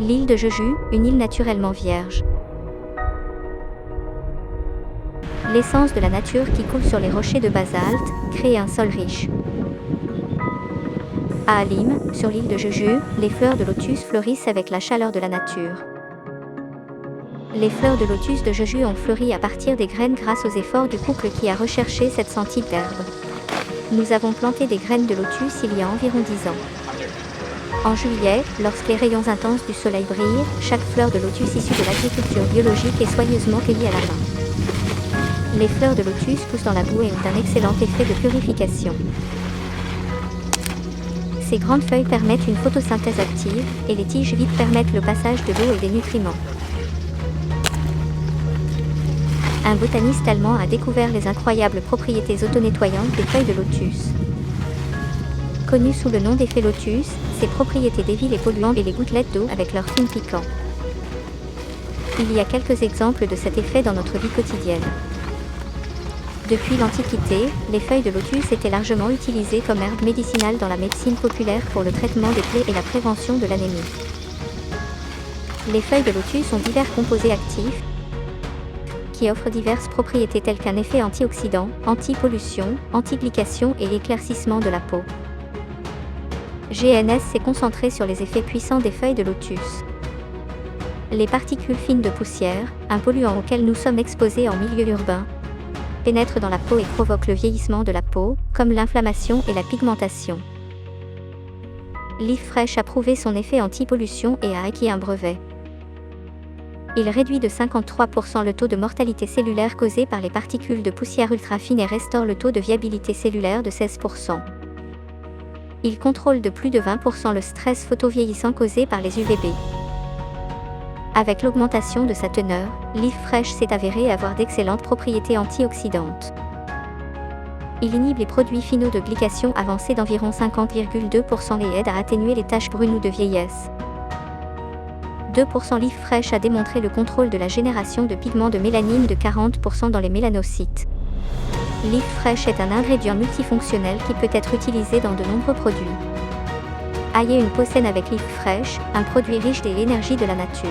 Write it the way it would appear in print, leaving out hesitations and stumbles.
L'île de Jeju, une île naturellement vierge. L'essence de la nature qui coule sur les rochers de basalte crée un sol riche. À Alim, sur l'île de Jeju, les fleurs de lotus fleurissent avec la chaleur de la nature. Les fleurs de lotus de Jeju ont fleuri à partir des graines grâce aux efforts du couple qui a recherché cette sentie d'herbe. Nous avons planté des graines de lotus il y a environ 10 ans. En juillet, lorsque les rayons intenses du soleil brillent, chaque fleur de lotus issue de l'agriculture biologique est soigneusement cueillie à la main. Les fleurs de lotus poussent dans la boue et ont un excellent effet de purification. Ces grandes feuilles permettent une photosynthèse active, et les tiges vides permettent le passage de l'eau et des nutriments. Un botaniste allemand a découvert les incroyables propriétés auto-nettoyantes des feuilles de lotus. Connues sous le nom d'effet lotus, ces propriétés dévient les polluants et les gouttelettes d'eau avec leur film piquant. Il y a quelques exemples de cet effet dans notre vie quotidienne. Depuis l'Antiquité, les feuilles de lotus étaient largement utilisées comme herbe médicinale dans la médecine populaire pour le traitement des plaies et la prévention de l'anémie. Les feuilles de lotus ont divers composés actifs qui offrent diverses propriétés telles qu'un effet antioxydant, anti-pollution, anti-glycation et l'éclaircissement de la peau. GNS s'est concentré sur les effets puissants des feuilles de lotus. Les particules fines de poussière, un polluant auquel nous sommes exposés en milieu urbain, pénètrent dans la peau et provoquent le vieillissement de la peau, comme l'inflammation et la pigmentation. Leaf Fresh a prouvé son effet anti-pollution et a acquis un brevet. Il réduit de 53% le taux de mortalité cellulaire causé par les particules de poussière ultra fines et restaure le taux de viabilité cellulaire de 16%. Il contrôle de plus de 20% le stress photovieillissant causé par les UVB. Avec l'augmentation de sa teneur, Leaf Fresh s'est avéré avoir d'excellentes propriétés antioxydantes. Il inhibe les produits finaux de glycation avancés d'environ 50,2% et aide à atténuer les taches brunes ou de vieillesse. 2% Leaf Fresh a démontré le contrôle de la génération de pigments de mélanine de 40% dans les mélanocytes. Leaf Fresh est un ingrédient multifonctionnel qui peut être utilisé dans de nombreux produits. Ayez une peau saine avec Leaf Fresh, un produit riche des énergies de la nature.